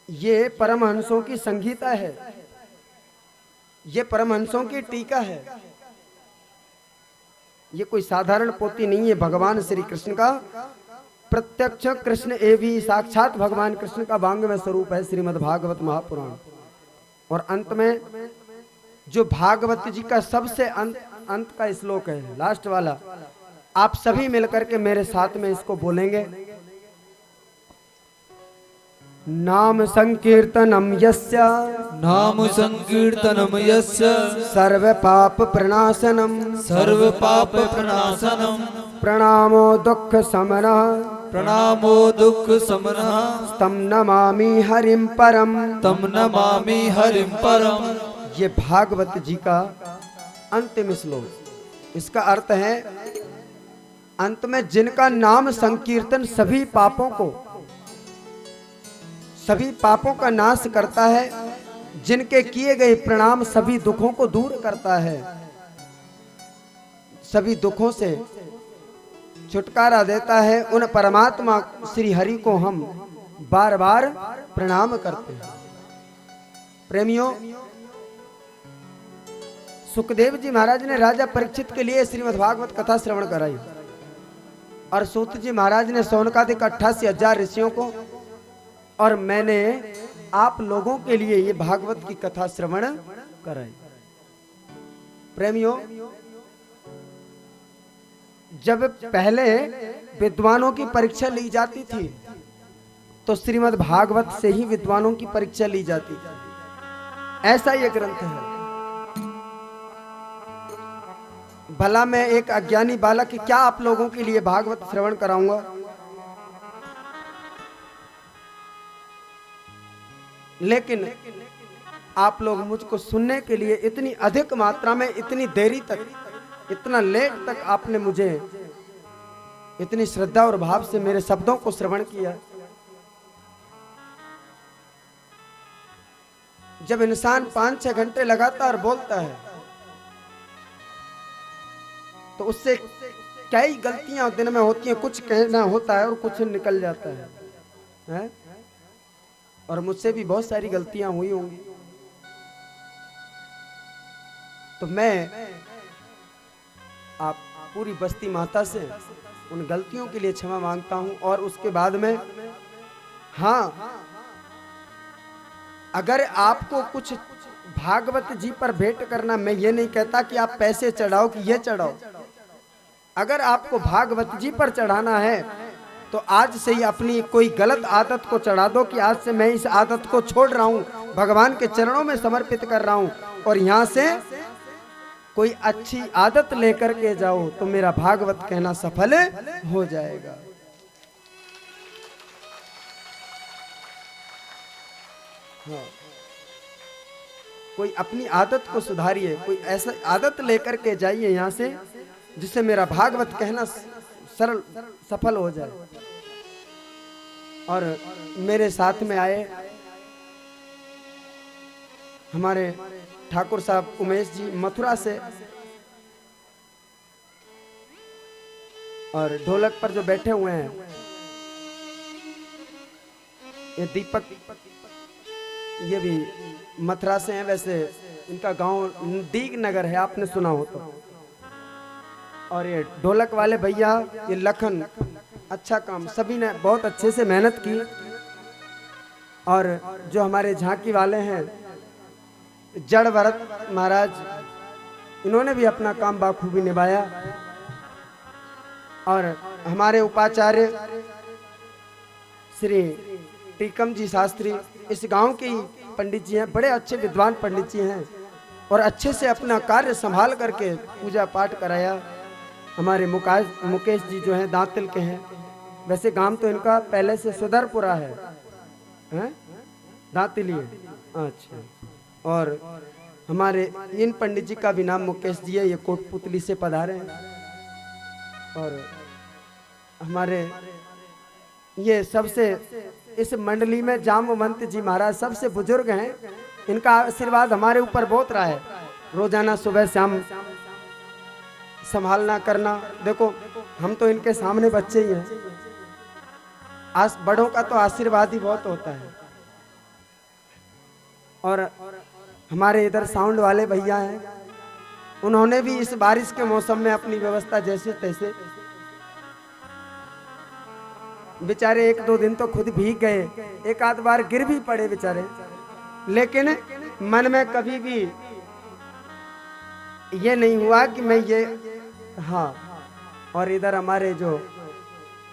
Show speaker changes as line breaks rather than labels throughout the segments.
ये परमहंसों की संगीता है, ये परमहंसों की टीका है। ये कोई साधारण पोथी नहीं है। भगवान श्री कृष्ण का प्रत्यक्ष कृष्ण एवं साक्षात भगवान कृष्ण का वांग्मय स्वरूप है श्रीमद् भागवत महापुराण। और अंत में जो भागवत जी का सबसे अंत का श्लोक है, लास्ट वाला, आप सभी मिलकर के मेरे साथ में इसको बोलेंगे। नाम संकीर्तनम यस्य,
नाम संकीर्तनम यस्य
सर्व पाप प्रणाशनम,
सर्व पाप प्रणाशनम,
प्रणामो दुख समनः,
प्रणामो दुख समनः,
तम नमामि हरिम परम,
तम नमामि हरिम परम।
ये भागवत जी का अंतिम श्लोक। इसका अर्थ है अंत में जिनका नाम संकीर्तन सभी पापों का नाश करता है, जिनके किए गए प्रणाम सभी दुखों को दूर करता है, सभी दुखों से छुटकारा देता है, उन परमात्मा श्री हरि को हम बार बार प्रणाम करते हैं। प्रेमियों, सुखदेव जी महाराज ने राजा परीक्षित के लिए श्रीमद् भागवत कथा श्रवण कराई और सूत जी महाराज ने सौनकादिक 88,000 ऋषियों को, और मैंने आप लोगों के लिए ये भागवत की कथा श्रवण कराई। प्रेमियों, जब पहले विद्वानों की परीक्षा ली जाती थी तो श्रीमद् भागवत से ही विद्वानों की परीक्षा ली जाती थी। ऐसा ये ग्रंथ है। भला मैं एक अज्ञानी बालक क्या आप लोगों के लिए भागवत श्रवण कराऊंगा? लेकिन आप लोग मुझको सुनने के लिए इतनी अधिक मात्रा में, इतनी देरी तक, इतना लेट तक आपने मुझे इतनी श्रद्धा और भाव से मेरे शब्दों को श्रवण किया। जब इंसान 5-6 घंटे लगातार बोलता है तो उससे कई गलतियां दिन में होती हैं। कुछ कहना होता है और कुछ निकल जाता है? और मुझसे भी बहुत सारी गलतियां हुई होंगी। तो मैं आप पूरी बस्ती माता से उन गलतियों के लिए क्षमा मांगता हूं। और उसके बाद में, हाँ, अगर आपको कुछ भागवत जी पर भेंट करना, मैं ये नहीं कहता कि आप पैसे चढ़ाओ कि ये चढ़ाओ। अगर आपको भागवत जी पर चढ़ाना है तो आज से ही अपनी कोई गलत आदत को चढ़ा दो कि आज से मैं इस आदत को छोड़ रहा हूं, भगवान के चरणों में समर्पित कर रहा हूं, और यहां से कोई अच्छी आदत लेकर के जाओ तो मेरा भागवत कहना सफल हो जाएगा। हाँ। कोई अपनी आदत को सुधारिए, कोई ऐसा आदत लेकर के जाइए यहां से जिससे मेरा भागवत कहना सरल सफल हो जाए। और मेरे साथ में आए हमारे ठाकुर साहब उमेश जी मथुरा से, और ढोलक पर जो बैठे हुए हैं ये दीपक, ये भी मथुरा से हैं। वैसे इनका गांव दीग नगर है, आपने सुना हो तो। और ये ढोलक वाले भैया, ये लखन, अच्छा काम, सभी ने बहुत अच्छे से मेहनत की। और जो हमारे झांकी वाले हैं जड़ भरत महाराज, इन्होंने भी अपना काम बाखूबी निभाया। और हमारे उपाचार्य श्री टीकम जी शास्त्री इस गांव के ही पंडित जी हैं, बड़े अच्छे विद्वान पंडित जी हैं, और अच्छे से अपना कार्य संभाल करके पूजा पाठ कराया। हमारे मुकेश जी जो हैं दांतिल के हैं, वैसे गांव तो इनका पहले से सुधरपुरा है, दांतिल ही। अच्छा। और हमारे इन पंडित जी का भी नाम मुकेश जी है, ये कोटपुतली से पधारे हैं। और हमारे ये सबसे इस मंडली में जामवंत जी महाराज सबसे बुजुर्ग हैं, इनका आशीर्वाद हमारे ऊपर बहुत रहा है। रोजाना सुबह शाम संभालना करना। देखो हम तो इनके सामने बच्चे ही हैं, बड़ों का तो आशीर्वाद ही बहुत होता है। और हमारे इधर साउंड वाले भैया हैं, उन्होंने भी इस बारिश के मौसम में अपनी व्यवस्था जैसे तैसे, बेचारे 1-2 दिन तो खुद भीग गए, एक आध बार गिर भी पड़े बेचारे, लेकिन मन में कभी भी ये नहीं हुआ कि मैं ये, हाँ। और इधर हमारे जो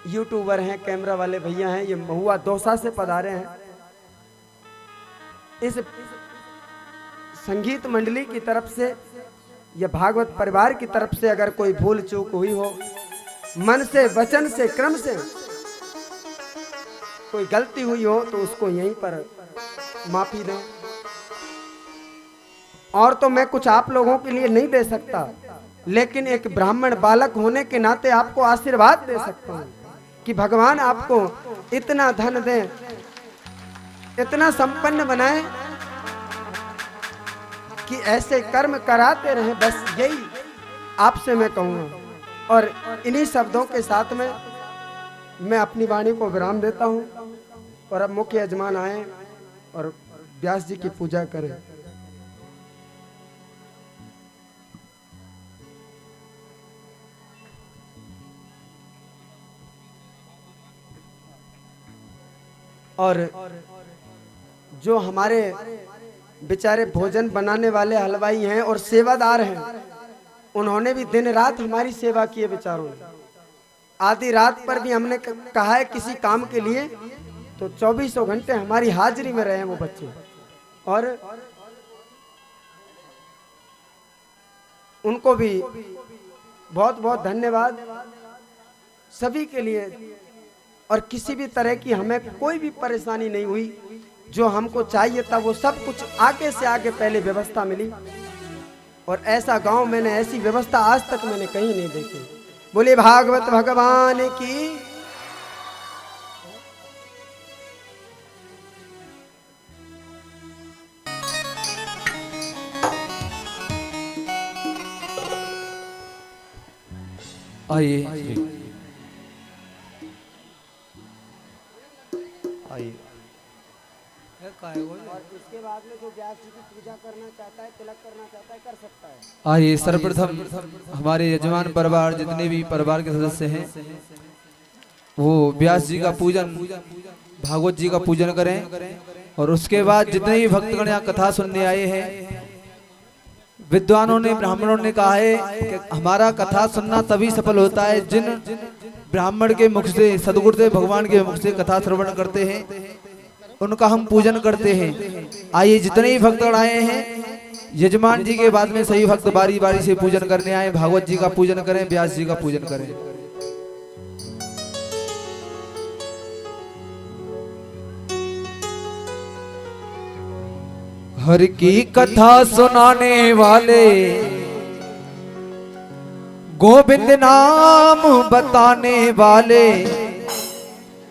यूट्यूबर हैं, कैमरा वाले भैया हैं, ये महुआ दौसा से पधारे हैं। इस संगीत मंडली की तरफ से या भागवत परिवार की तरफ से अगर कोई भूल चूक हुई हो, मन से, वचन से, क्रम से कोई गलती हुई हो, तो उसको यहीं पर माफी दें। और तो मैं कुछ आप लोगों के लिए नहीं दे सकता, लेकिन एक ब्राह्मण बालक होने के नाते आपको आशीर्वाद दे सकता हूं कि भगवान आपको इतना धन दे, इतना संपन्न बनाए कि ऐसे कर्म कराते रहे, बस यही आपसे मैं कहूँगा। और इन्हीं शब्दों के साथ में मैं अपनी वाणी को विराम देता हूँ और अब मुख्य यजमान आए और व्यास जी की पूजा करें। और जो हमारे बेचारे भोजन बनाने वाले हलवाई हैं और सेवादार हैं, उन्होंने भी दिन रात हमारी सेवा की है बेचारों ने। आधी रात पर भी हमने कहा है किसी काम के लिए, तो 24 घंटे हमारी हाजिरी में रहे हैं वो बच्चे। और उनको भी बहुत बहुत धन्यवाद सभी के लिए। और किसी भी तरह की हमें कोई भी परेशानी नहीं हुई, जो हमको चाहिए था वो सब कुछ आगे से आगे पहले व्यवस्था मिली। और ऐसा गांव मैंने, ऐसी व्यवस्था आज तक मैंने कहीं नहीं देखी। बोले भागवत भगवान की।
आइए
और इसके बाद में जो व्यास जी की पूजा करना चाहता है, तिलक करना चाहता है, कर सकता है।
आइए सर्वप्रथम हमारे यजमान परिवार, जितने भी परिवार के सदस्य हैं, वो व्यास जी का पूजन, भागवत जी का पूजन करें। और उसके बाद जितने भी भक्तगण यहाँ कथा सुनने आए हैं, विद्वानों ने, ब्राह्मणों ने कहा है कि हमारा कथा सुनना तभी सफल होता है जिन ब्राह्मण के मुख से, सदगुरुदेव भगवान के मुख से कथा श्रवण करते हैं, उनका हम पूजन करते हैं। आइए जितने भी भक्तगण आए हैं, यजमान जी के बाद में सही भक्त बारी बारी से पूजन करने आए। भागवत जी का पूजन करें, व्यास जी का पूजन करें। हर की कथा सुनाने वाले, गोविंद नाम बताने वाले,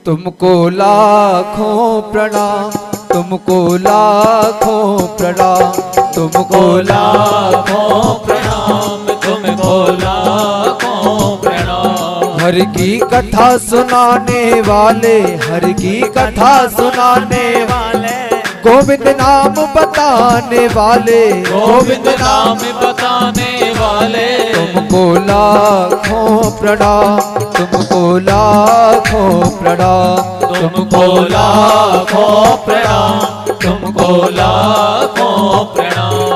तुमको लाखों प्रणाम, तुमको लाखों प्रणाम, तुमको लाखों प्रणाम,
तुमको लाखों प्रणाम।
हर की कथा सुनाने वाले, हर की कथा सुनाने वाले, गोविंद नाम बताने वाले,
गोविंद नाम बताने वाले,
तुमको लाखों प्रणाम, तुमको लाखों प्रणाम,
तुमको लाखों प्रणाम, तुमको लाखों प्रणाम।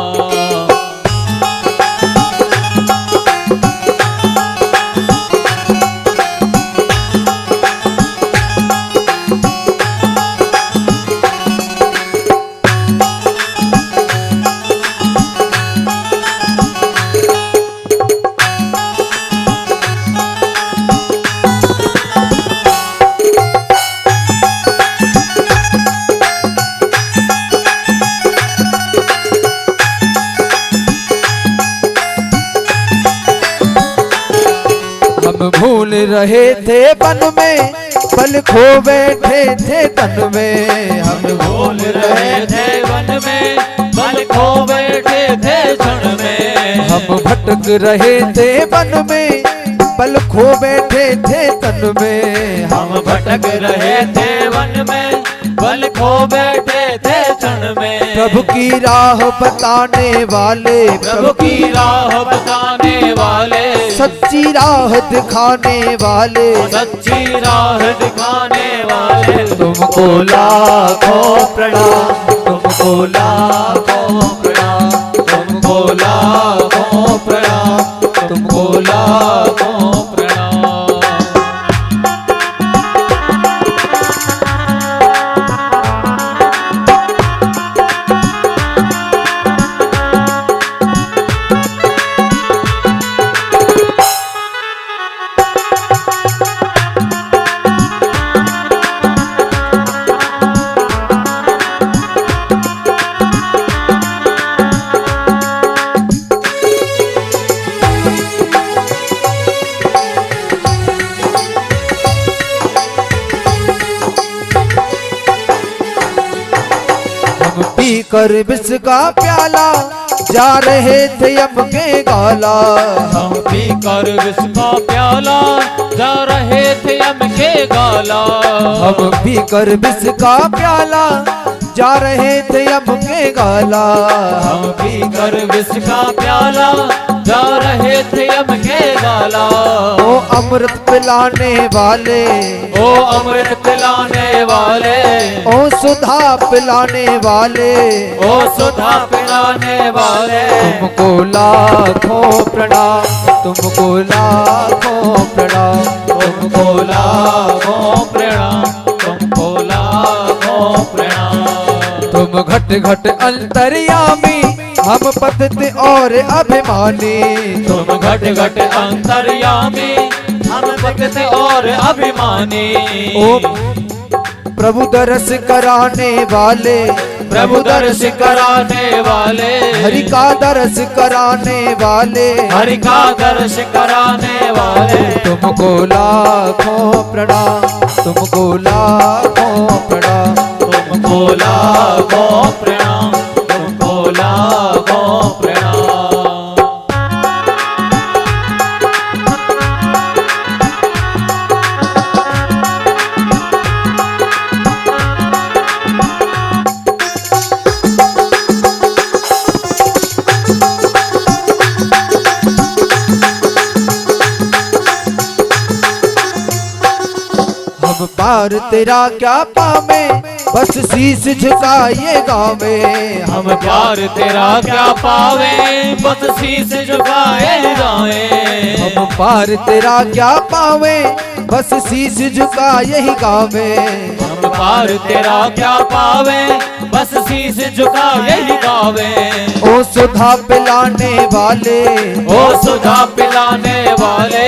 भूल रहे थे वन में, बल खो बैठे थे तन में।
हम भूल रहे थे वन में, बल खो बैठे थे क्षण में।
हम भटक रहे थे वन में, बल खो बैठे थे तन में।
हम भटक रहे थे वन में, बल खो बैठे थे क्षण में।
प्रभु की राह बताने वाले,
प्रभु की राह बताने वाले,
सच्ची राह दिखाने वाले,
सच्ची राह दिखाने वाले,
तुमको लाखों प्रणाम,
तुमको लाखों प्रणाम, तुमको लाखों प्रणाम, तुमको लाखों प्रणाम।
पी कर विष का प्याला जा रहे थे यम के गाला,
हम पी कर विष का प्याला जा रहे थे यम के गाला,
हम पी कर विष का प्याला जा रहे थे यम के गाला,
हम पी कर विष का प्याला जा रहे थे यम के गाला।
ओ अमृत पिलाने वाले,
ओ अमृत पिलाने वाले,
ओ सुधा पिलाने वाले,
ओ सुधा पिलाने वाले,
तुमको लाखों प्रणाम, तुमको लाखों प्रणाम,
तुमको लाखों प्रणाम, तुमको लाखों प्रणाम।
तुम घट घट अंतर्यामी, हम पतित और अभिमानी,
तुम घट घट अंतर्यामी, हम भक्त और अभिमानी।
ओ प्रभु दर्श कराने वाले,
प्रभु दर्श कराने वाले,
हरि का दर्श कराने वाले,
हरि का दर्श कराने वाले,
तुमको लाखों प्रणाम, तुमको लाखों प्रणाम,
तुमको लाखों प्रणाम, तुमको लाखों प्रणाम।
हम पार तेरा क्या पावे, बस शीश झुकाइए गावे,
हम प्यार तेरा क्या पावे, बस शीस झुकाए जाए।
हम पार तेरा क्या पावे, बस शीश झुकाए ही गावे,
हम पार तेरा क्या पावे, बस शीस झुकाए ही गावे।
ओ सुधा पिलाने वाले,
ओ सुधा पिलाने वाले,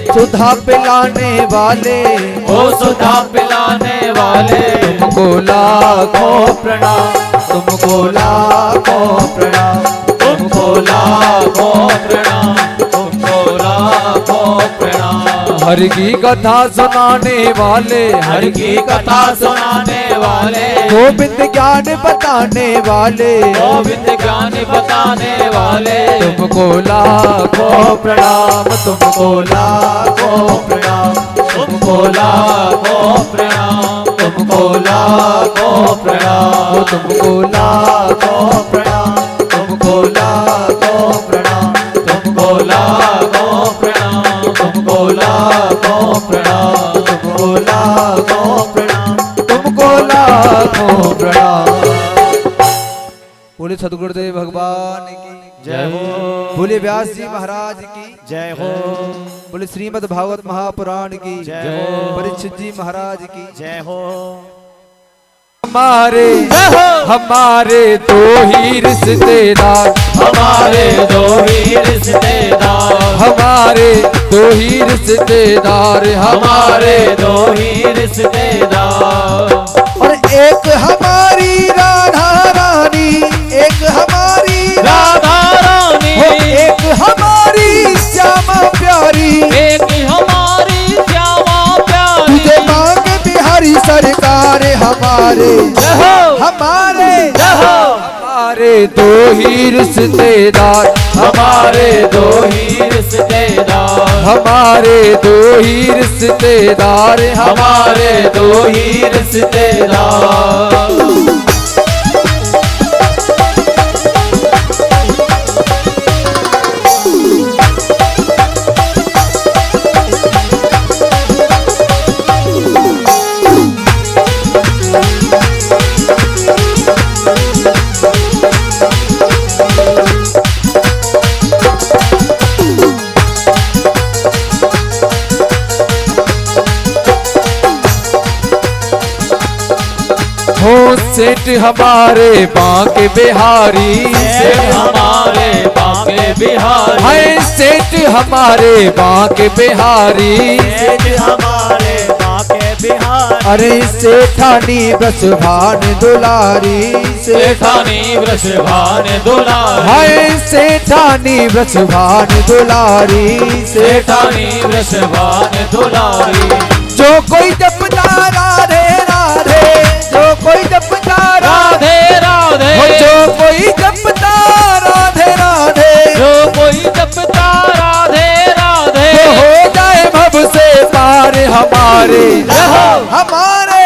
सुधा पिलाने वाले,
ओ सुधा पिलाने वाले,
तुमको लाखों प्रणाम, तुमको लाखों प्रणाम,
तुमको लाखों प्रणाम, तुमको लाखों प्रणाम।
हरि की कथा सुनाने वाले,
हरि की कथा सुनाने वाले,
गोविंद ज्ञान बताने वाले,
गोविंद ज्ञान बताने वाले,
तुमको लाखों प्रणाम, तुमको लाखों प्रणाम,
तुमको लाखों प्रणाम, तुमको लाखों प्रणाम,
तुमको लाखों प्रणाम, तुमको लाखों प्रणाम,
तुमको लाखों प्रणाम, तुमको लाखों प्रणाम,
तुमको लाखों प्रणाम, तुमको लाखों प्रणाम। बोले सदगुरुदेव भगवान की
जय हो,
बोले व्यास जी महाराज की
जय हो,
बोले श्रीमद् भागवत महापुराण की
जय हो,
परीक्षित जी महाराज की
जय हो।
हमारे हमारे दो ही रिश्तेदार,
हमारे दो ही रिश्तेदार,
हमारे दो ही रिश्तेदार,
हमारे दो ही रिश्तेदार।
और एक हमारी राधा रानी, एक हमारी
राधा रानी,
एक हमारी श्यामा प्यारी,
एक हमारी श्यामा प्यारी।
तुझे मांग बिहारी सरकार, हमारे हमारे हमारे दो ही रिश्तेदार,
हमारे दो ही रिश्तेदार,
हमारे दो ही रिश्तेदार,
हमारे दो ही रिश्तेदार।
सेठ हमारे बांके बिहारी,
सेठ हमारे बांके बिहारी,
हाय सेठ हमारे बांके बिहारी,
सेठ हमारे बांके बिहारी।
अरे सेठानी ब्रजभान दुलारी,
सेठानी वृषभान दुलारी,
हाय सेठानी ब्रजभान दुलारी,
सेठानी वृषभान दुलारी।
जो कोई जपता राधे राधे, जो कोई जपता
राधे राधे,
जो कोई जपता राधे राधे,
जो कोई जपता राधे राधे,
तो हो जाए भव से पार हमारे, हमारे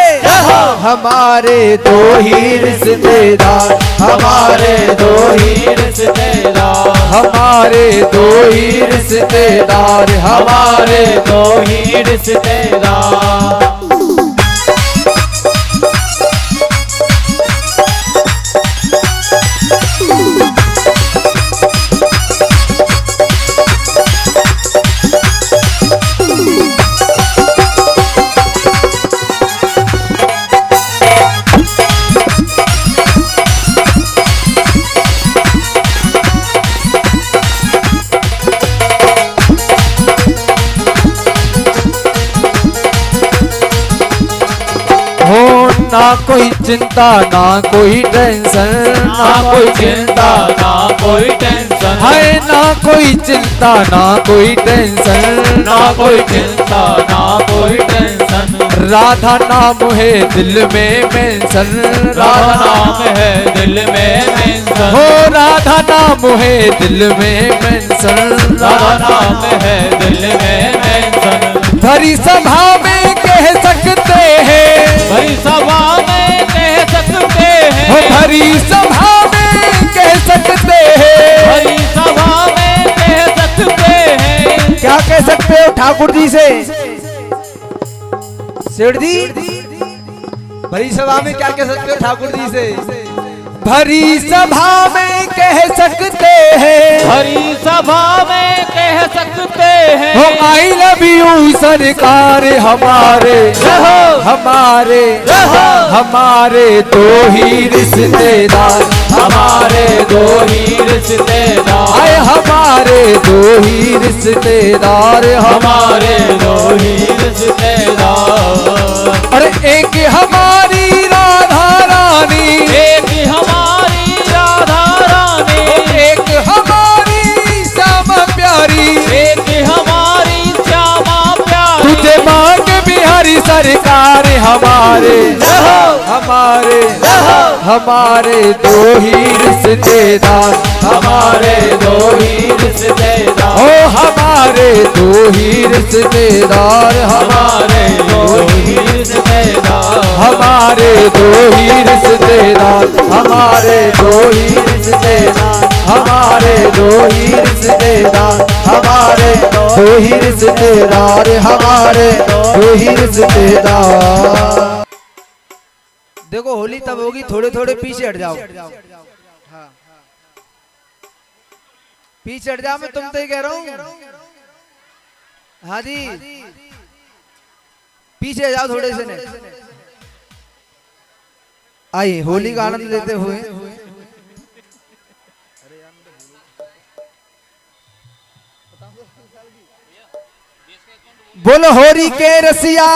हमारे दो ही रिश्तेदार, हमारे दो ही
रिश्तेदार,
हमारे दो ही रिश्तेदार,
हमारे दो ही रिश्तेदार।
ना कोई चिंता ना कोई टेंशन,
ना कोई चिंता ना कोई टेंशन,
है ना कोई चिंता ना कोई टेंशन,
ना कोई चिंता ना कोई टेंशन।
राधा नाम है दिल में मेंशन,
राधा नाम है दिल में मेंशन,
हो राधा नाम है दिल में मेंशन,
राधा नाम है दिल में मेंशन।
भरी सभा में कह सकते हैं,
भरी सभा में कह सकते हैं,
हो भरी सभा में कह सकते हैं,
भरी सभा में कह सकते हैं।
क्या कह सकते हो ठाकुर जी से? सेठ जी भरी सभा में क्या कह सकते हो ठाकुर जी से? भरी सभा में कह सकते हैं,
भरी सभा में कह सकते हैं,
हो आई लव यू सरकार हमारे, हमारे हमारे दो ही रिश्तेदार,
हमारे दो ही रिश्तेदार,
आए हमारे दो ही रिश्तेदार,
हमारे दो ही रिश्तेदार।
अरे एक हमारी राधा रानी,
एक हमारी राधा रानी,
एक हमारी श्यामा प्यारी,
एक हमारी श्यामा प्यारी,
तुझे मांग बिहारी सरकार हमारे, हमारे हमारे दो ही रिश्तेदार,
हमारे दो ही रिश्तेदार,
ओ हमारे दो ही रिश्तेदार,
हमारे दो ही रिश्तेदार,
हमारे दो ही रिश्तेदार, हमारे दो ही रिश्तेदार, हमारे दो ही रिश्तेदार, हमारे दो ही रिश्तेदार, हमारे दो ही रिश्तेदार। देखो होली तब होगी, थोड़े थोड़े पीछे हट जाओ, हाँ पीछे हट जाओ, मैं तुम तो ही कह रहा हूँ। हाँ जी पीछे जाओ थोड़े से, आइए होली का आनंद लेते हुए। बोलो होरी के रसिया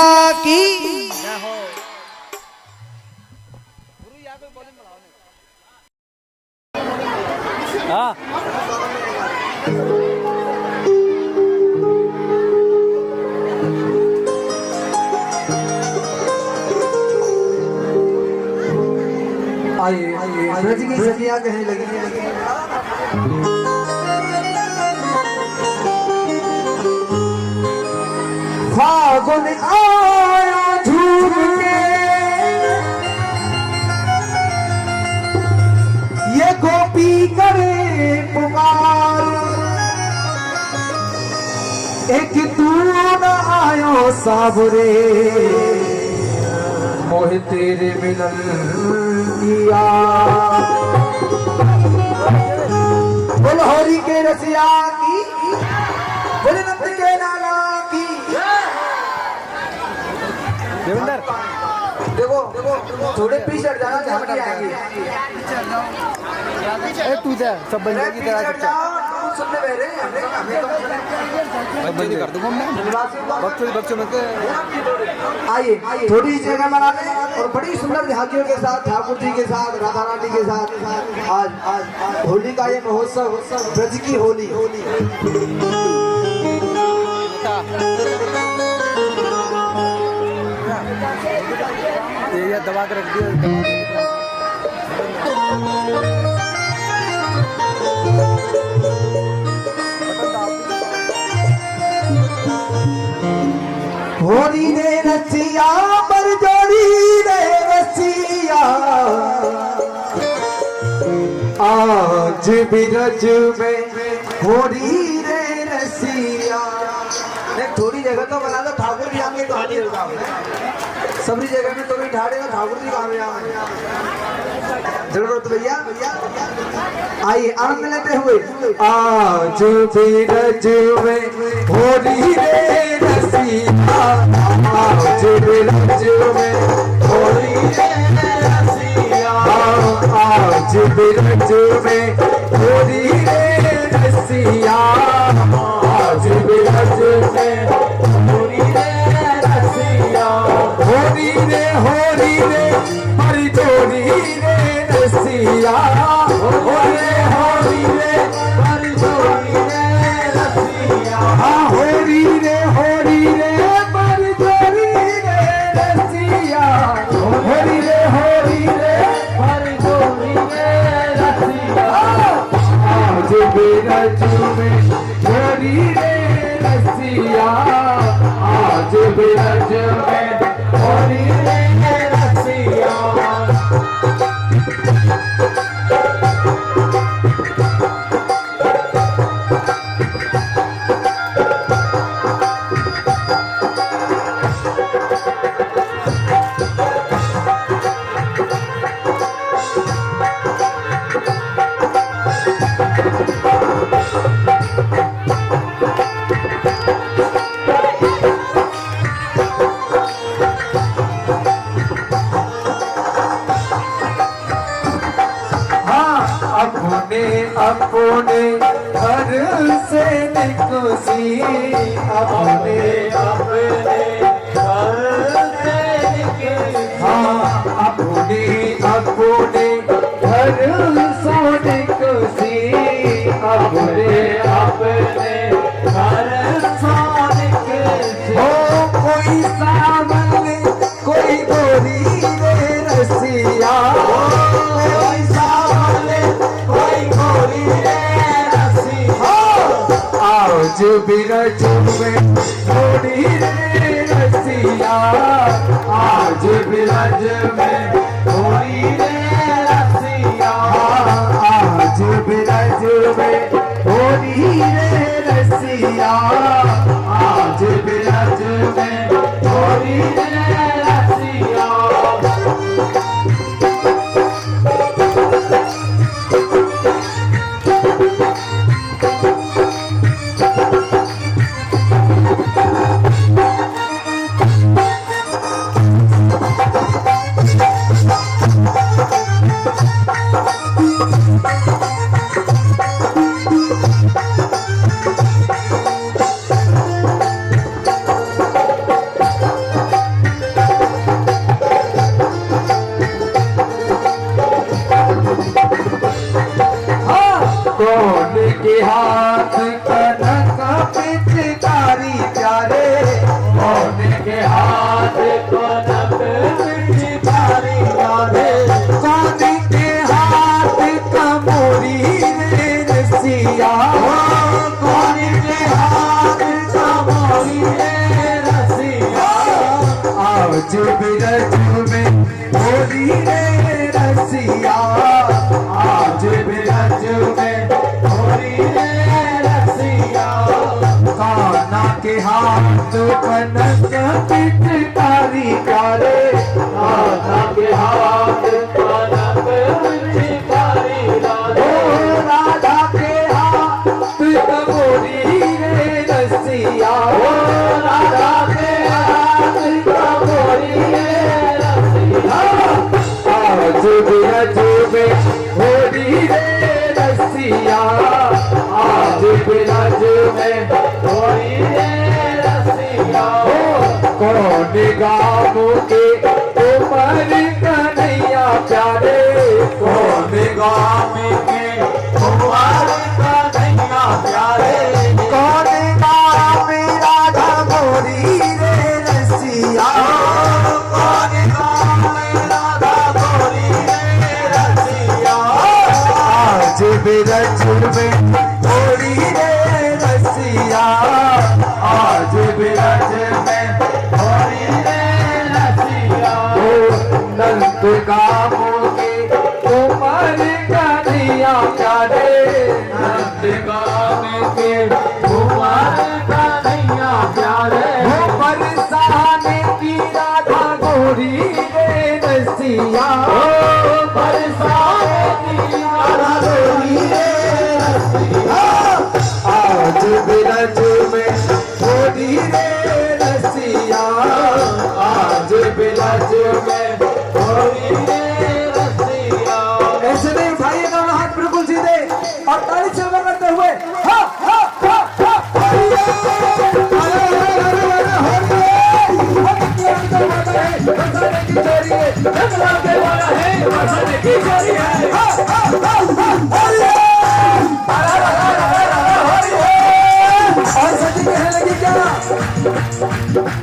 की, ब्रज की सखियां कहने लगी, फागुन आया झूम के, ये गोपी करे पुकार, एक तू न आयो साबरे, मोह तेरे मिलन किया। बोल हरि के रसिया की, बोल नंद के लाला की। देवेंद्र
देखो थोड़े पीछे हट जाना जहाँ की आएंगे
तू इधर सब बंदे की तरह
पीछे जाओ सबने बहरे
बंदे कर दूंगा मैं बच्चों में
आइए थोड़ी जगह बना लें और बड़ी सुंदर झांकियों के साथ ठाकुर जी के साथ राधा रानी के साथ आज होली का ये महोत्सव ब्रज की होली
ये दबा के रख दिया
होली रे रसिया पर जोड़ी रे रसिया आज बिरज में होली रे रसिया थोड़ी जगह तो बना दो ठाकुर जी आगे तो हाथी होगा सबरी जगह में तो भी ठाड़े ना ठाकुर जी कहाँ में जरूरत भैया आइए आनंद लेते हुए आज बिरज में होली रे रसिया आज बिरज में होली रे रसिया आज बिरज में होली रे रसिया आज बिरज में होली रे रसिया होली रे हरी जोड़ी रे रसिया होली रे हरी जोड़ी रे रसिया होली रे हरी जोड़ी रे रसिया होली रे हरी जोड़ी रे रसिया आज बिरज में होली रे रसिया आज बिरज में होली रे रसिया अपने घर से निकसी अपने घर से निकसी अपने घर से निकसी अपने घर से निकसी हो कोई सावन कोई गोरी रे रसिया कोई सावन कोई गोरी रे रसिया आज बिरज में होली रे रसिया आज बिरज में होली रे रसिया आज बिरज में होली रे रसिया आज बिरज में होली रे रसिया कौन के हाथ कनक पिचकारी प्यारे कौन के हाथ कनक पिचकारी प्यारे कौन के हाथ कमोरी रे रसिया कौन के हाथ कमोरी रे रसिया आज बिरज में होली रे रसिया आज बिरज में होली रे रसिया काना के हाथ कनक पिचकारी प्यारे काना के हाथ कनक पिचकारी राधा के हाथ कमोरी रे रसिया राधा के हाथ कमोरी रे रसिया बिरज में थोड़ी रे रसिया, आज बिरज में थोड़ी रे रसिया। नंद गाँव के उमर कन्हैया प्यारे, नंद गाँव के उमर कन्हैया प्यारे। बरसाने की राधा गोरी रे रसिया, बरसाने की राधा गोरी रे रसिया। आज बिरज में थोड़ी रे रसिया, आज बिरज में थोड़ी रे रसिया। ऐसे नहीं उठाइए दोनों हाथ बिल्कुल सीधे और ताली चलवा करते हुए हा हा हा हा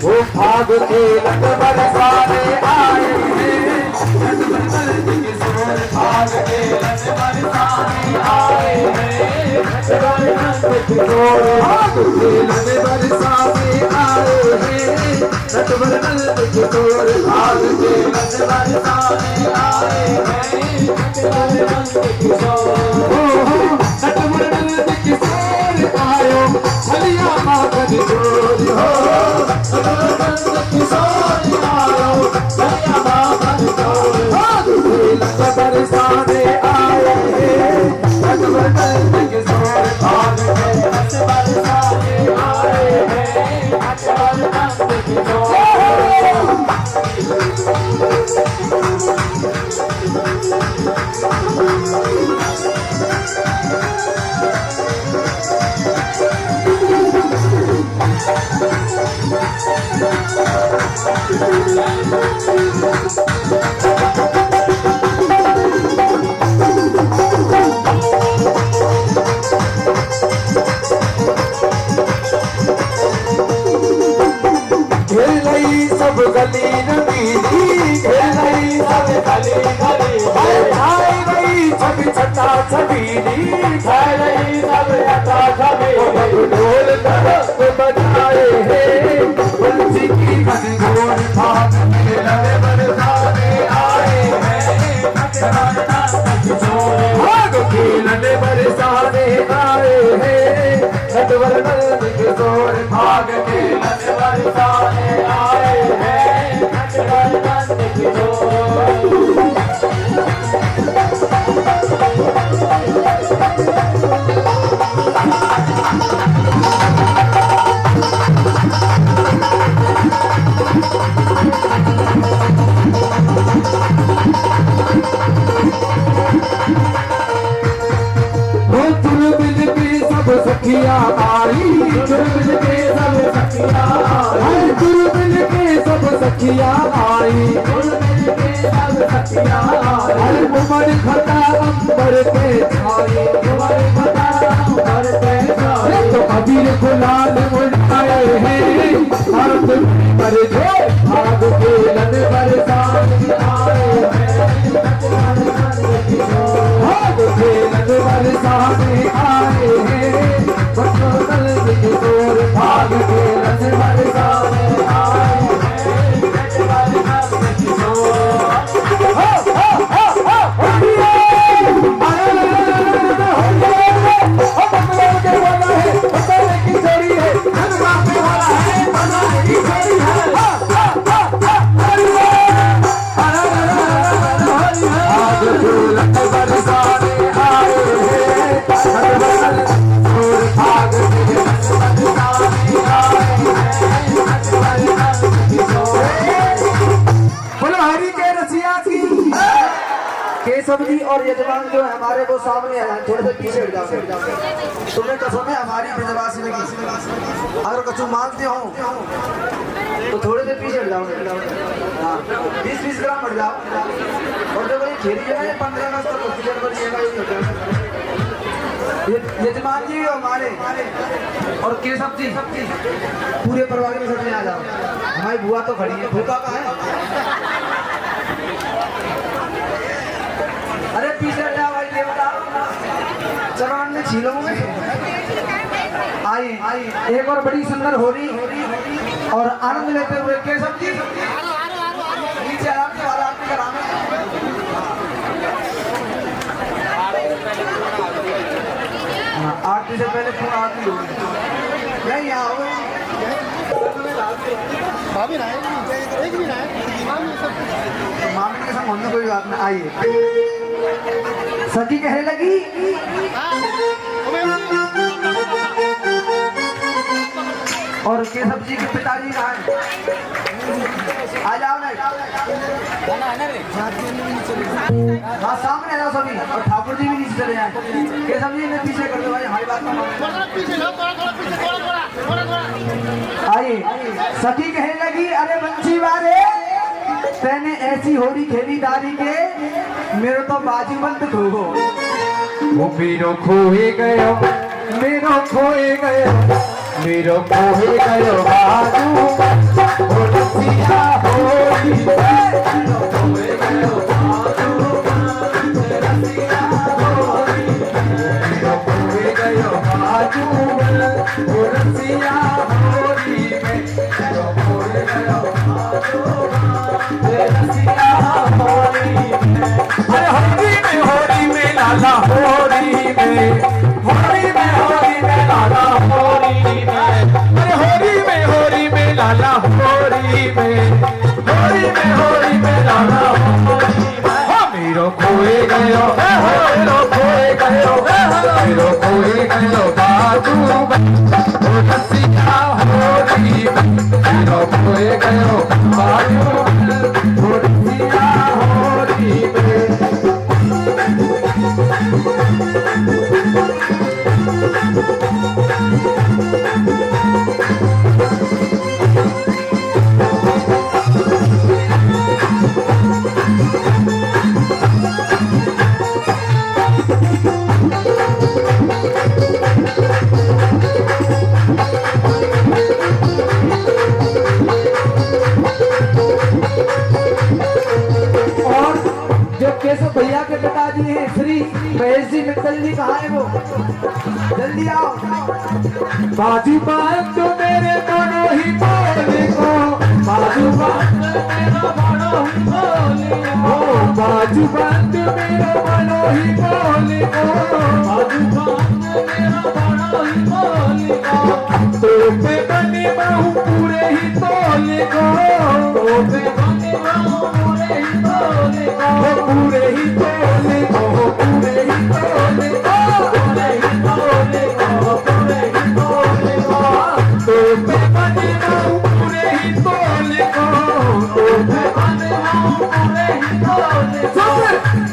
वो भाग के लग बरसाने आए हैं, भाग के लग बरसाने आए हैं। भाग के लग बरसाने आए हैं, नटवर नंद किशोर। भाग के लग बरसाने आए हैं, नटवर नंद किशोर। नटवर नंद किशोर आयो, छलिया माखन चोर हो। नटवर नंद किशोर आयो, छलिया माखन चोर। भाग के लग बरसाने आए हैं, नटवर नंद किशोर। भाग के लग बरसाने आए हैं, नटवर नंद किशोर। सब गली नबीली, खेलई सब गली गली। आई गई छवि छटा छबीली, खेलई सब छटा छबीली। ढोल तरफ बजाए हैं, बंसी की घनघोर भाग में लगे बरसाने आए हैं। नटवर नंद किशोर। भाग खेलने बरसाने आए हैं, नटवर नंद किशोर। भाग खेलने बरसाने आए हैं, नटवर नंद किशोर। सखिया आई, दुर्बिन के सब सखिया आई, दुर्बिन के सब सखिया आई, दुर्बिन के सब सखिया आई। उमर खता अंबर पे छाई, उमर खता अंबर पे छाई। तो अबीर गुलाल उड़ाए हैं, अर्थ पर जो भाग के लन बरसाने आए हैं। भाग के लन बरसाने आए हैं, नंद किशोर। भाग के लन बरसाने आए हैं, नटवर नंद किशोर। केशव जी और यजमान जो है हमारे वो सामने है, थोड़े से पीछे हट जाओ। तुम्हें कसम है हमारी ब्रजवासी लगी, अगर कछु मानते हो तो थोड़े से पीछे हट जाओ। हाँ 20-20 ग्राम हट जाओ। और जब ये खेली जो है 15 अगस्त तक यजमान जी हमारे और केशव जी पूरे परिवार में सबने आ जाओ। हमारी बुआ तो खड़ी है, भूखा का है। अरे पीछे जाओ भाई, ये बताओ छीलो में आइए एक और बड़ी सुंदर होली और आनंद लेते हुए केशव जी नीचे आराम से वाला आपके कराम आरती से पहले पूरा आरती होगी नहीं आओ मामी के संग होने कोई बात नहीं आइए सखी कहने लगी और केशव जी के पिताजी कहाँ हैं? आ जाओ ना हाँ सामने आ जाओ सभी और ठाकुर जी भी नीचे चले जाए केशव जी ने पीछे कर दो भाई हमारी बात आइए सखी कहने लगी अरे बंसी वाले तेने ऐसी होली खेली दारी के मेरे तो बाजी बंद खो वो मेरो खोए गयो मेरो खोए गयो मेरो खोए गयो बाजू ओ रसिया होली मेरो खोए गयो बाजू रसिया होली मेरो खोए गयो बाजू ओ रसिया होली मेरो खोए गयो बाजू रसिया होली अरे होली में लाला होली में लाला होली में अरे होली में लाला होली में लाला होली में मेरो खोए गयो मेरो खोए गयो मेरो खोए गयो बाजू ओ रसिया होली मेरो खोए गयो बाजू ओ रसिया होली केशव भैया के पिताजी हैं श्री महेश जी मित्तल जी कहाँ है वो जल्दी आओ बाजू बात तो मेरे दोनों ही बोले को बाजू बात मेरा बड़ो ही बोले को बाजू बात मेरा बड़ो ही बोले को बाजू बात मेरा बड़ो ही बोले को तो पे बने बाहु पूरे ही तोले को तो पे बने बाहु पूरे ही तोले को पूरे ही तोले को पूरे ही तोले को पूरे ही तोले को पूरे ही तोले को तो पे बने बाहु पूरे ही तोले को तो पे बने बाहु पूरे ही तोले को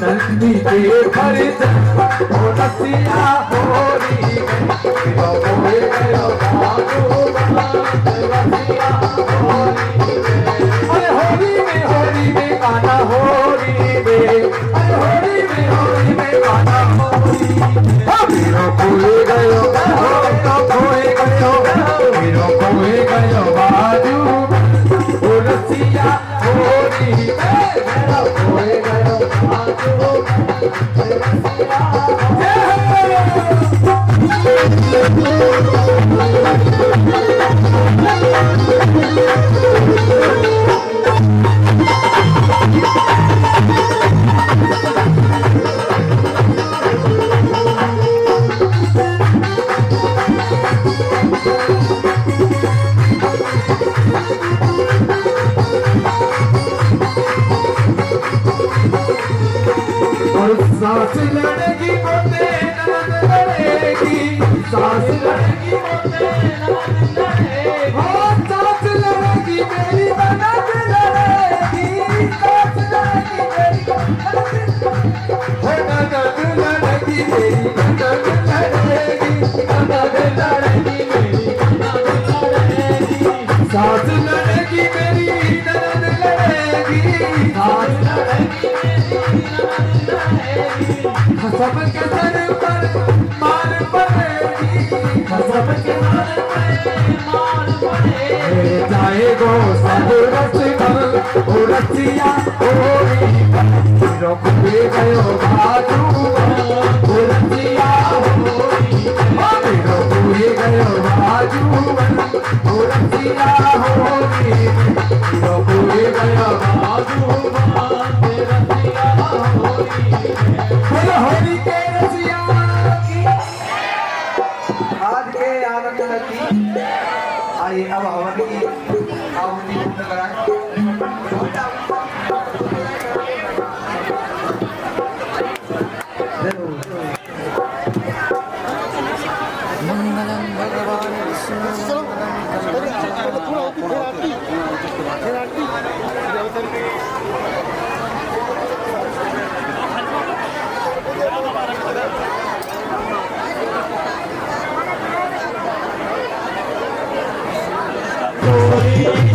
नंदी के घर ओ रसिया होली मेरो खोए गयो बाजू रसिया होली होली में गाना होली में अरे होली में गाना होली मेरो खोए गयो मेरो खोए गयो बाजू ओ रसिया होली मेरो खोए गयो बाजू सांस लड़ेगी बोते नमन लड़ेगी सांस लड़ेगी बोते नमन लड़ेगी हो सांस लड़ेगी मेरी ननद लड़ेगी सांस लड़ेगी मेरी ननद लड़ेगी मेरी ननद लड़ेगी ननद लड़ेगी मेरी ननद लड़ेगी सांस लड़ेगी मेरी ननद लड़ेगी सांस लड़ेगी खसब के सर पर मार पड़ेगी खसब के सर पर मार पड़ेगी जाए गो सब रसिया ओ रसिया होली मेरो खोए गयो बाजू ओ रसिया होली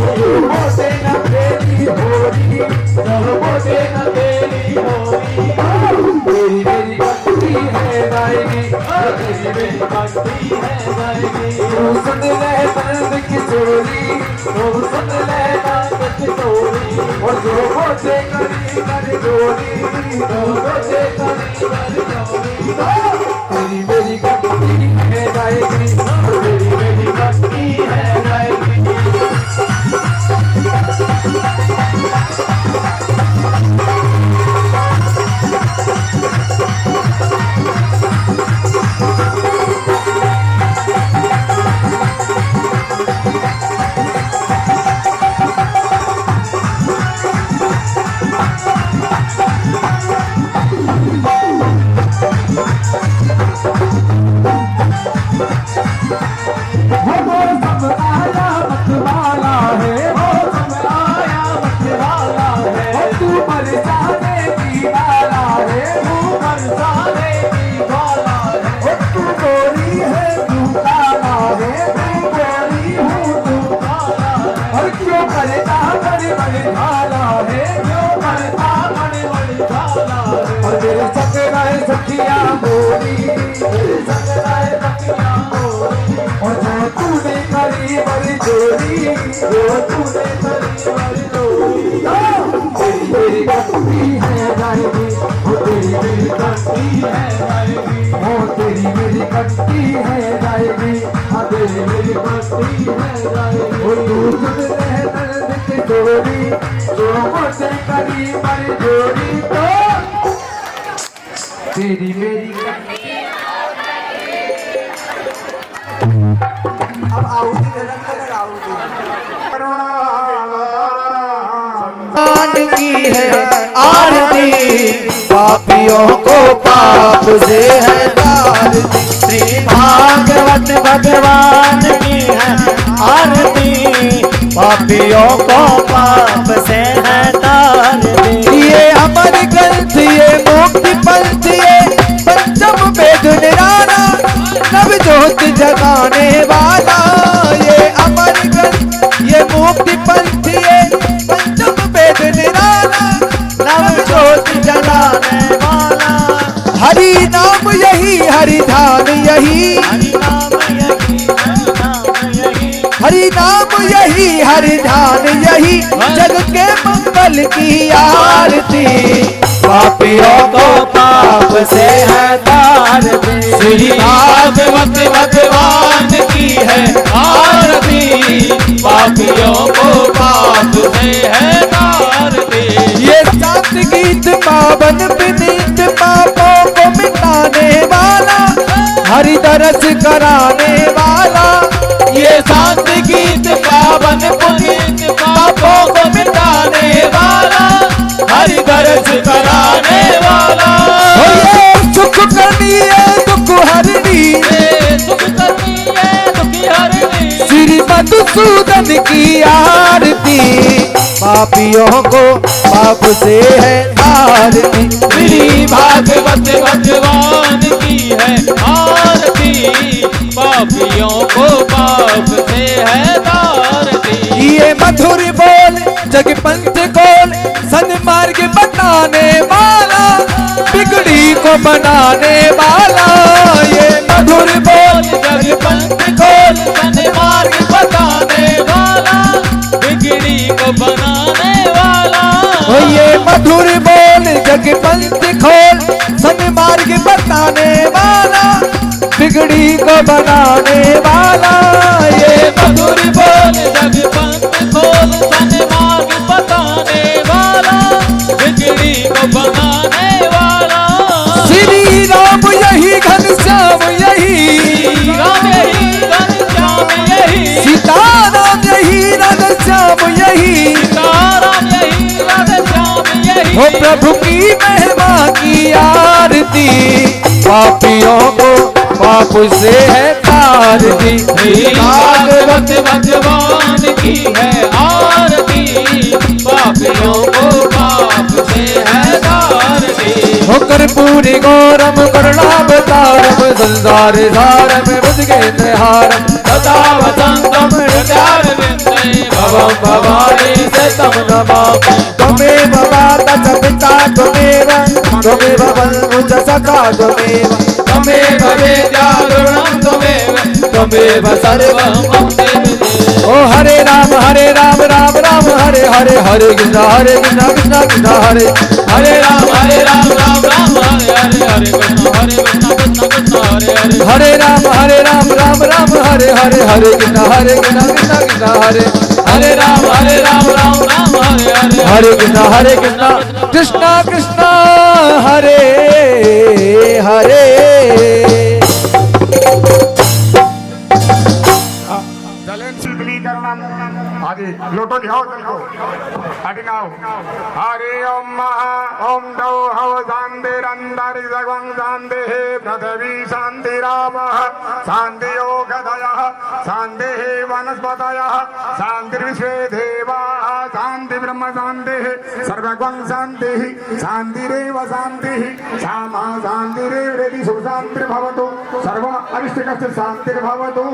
मोसे न तेरी होरी मोसे न तेरी होरी तेरी मेरी भक्ति है गाएगी तेरी मेरी भक्ति है गाएगी तू सुन ले दर्द की चोरी तू सुन ले दर्द की चोरी और जो मोसे करी कर जोड़ी जो मोसे करी कर जोड़ी तेरी मेरी भक्ति है गाएगी तेरी मेरी भक्ति है गाएगी सखिया बोली और जो तूने करी बड़ी चोरी जो तूने करी बड़ी चोरी तेरी मेरी भक्ति है गाएगी वो तेरी मेरी भक्ति है गाएगी वो तेरी मेरी भक्ति है गाएगी हाँ तेरी मेरी भक्ति है गाएगी वो तू सुन ले दर्द की चोरी जो मुझसे करी बड़ी चोरी तो तेरी मेरी अब आहुति देना लगा आहुति
की है आरती पापियों को पाप से है तारती श्री भागवत भगवान की है आरती पापियों को पाप से है तारती
ये अमर ग्रंथ ये मुक्ति पंथ ये पंचम वेद निराला नव ज्योति जगाने वाला ये अमर ग्रंथ ये मुक्ति पंथ ये पंचम वेद निराला
नव ज्योति जगाने वाला
हरि नाम यही हरि ध्यान यही हरि नाम यही हरि ध्यान यही जग के मंगल की आरती
पापियों को पाप से है तारती श्री भागवत भगवान की है आरती पापियों को पाप से है तारती
ये सात गीत पावन विनीत पापों को मिटाने वाला हरि दरस कराने वाला
ये सात गीत पावन पुनीत पापों को मिटाने वाला हरि दर्श कराने वाला
ये सुख करनी है दुख हरनी
सुख करनी है दुखी हरनी
श्री मधुसूदन की आरती पापियों को पाप से है आरती
श्री भागवत भगवान की है आरती पापियों को पाप से है तारती
ये मधुर बोल जग पंथ खोल सन्मार्ग बताने वाला बिगड़ी को बनाने वाला ये मधुर बोल
जग पंथ खोल सन्मार्ग बताने वाला बिगड़ी को बनाने वाला
ये मधुर बोल जग पंथ खोल सन्मार्ग बताने वाला बिगड़ी को बनाने वाला
ये मधुर बोल जग पंथ खोल सन्मार्ग बताने वाला बिगड़ी को बनाने वाला
श्री राम यही घनश्याम यही
राम यही घनश्याम यही
सीताराम यही राधश्याम यही
सीताराम यही राधश्याम यही
हो प्रभु की महिमा की आरती पापियों को पाप से है तारती
भागवत भगवान की है आरती पापियों को पाप से है तारती
होकर पूरी गौरम करुणावतारम संसार सारम बुझ के हारम
सदा वसंतम हृदयारविंद भवं भवानी से तम नमामि
त्वमेव माता च पिता त्वमेव बन्धु च सखा
त्वमेव वेद्या गुरुं त्वमेव सर्वं मम देव
ओ हरे राम राम राम हरे हरे हरे कृष्णा कृष्णा कृष्णा हरे
राम राम राम हरे हरे हरे कृष्ण कृष्ण कृष्ण हरे हरे
हरे राम राम हरे हरे हरे कृष्णा कृष्णा कृष्णा हरे
राम राम हरे हरे
हरे कृष्णा कृष्णा कृष्णा हरे हरे
आदि लोटो लिहाओ तुमको आदि नाओ हरे ओम महा ओम दौ हव शांतिरंदर जगं शांति पृथ्वी शांतिरापः शांति योगदयः शांति वनस्पतयः शांतिर्विश्वे देवाः शांति ब्रह्म शांतिः सर्वगं शांतिः शांतिरेव शांतिः सामा शांतिरेव यदि सुशांतिर्भवतु सर्व अरिष्टकस्य शांतिर्भवतु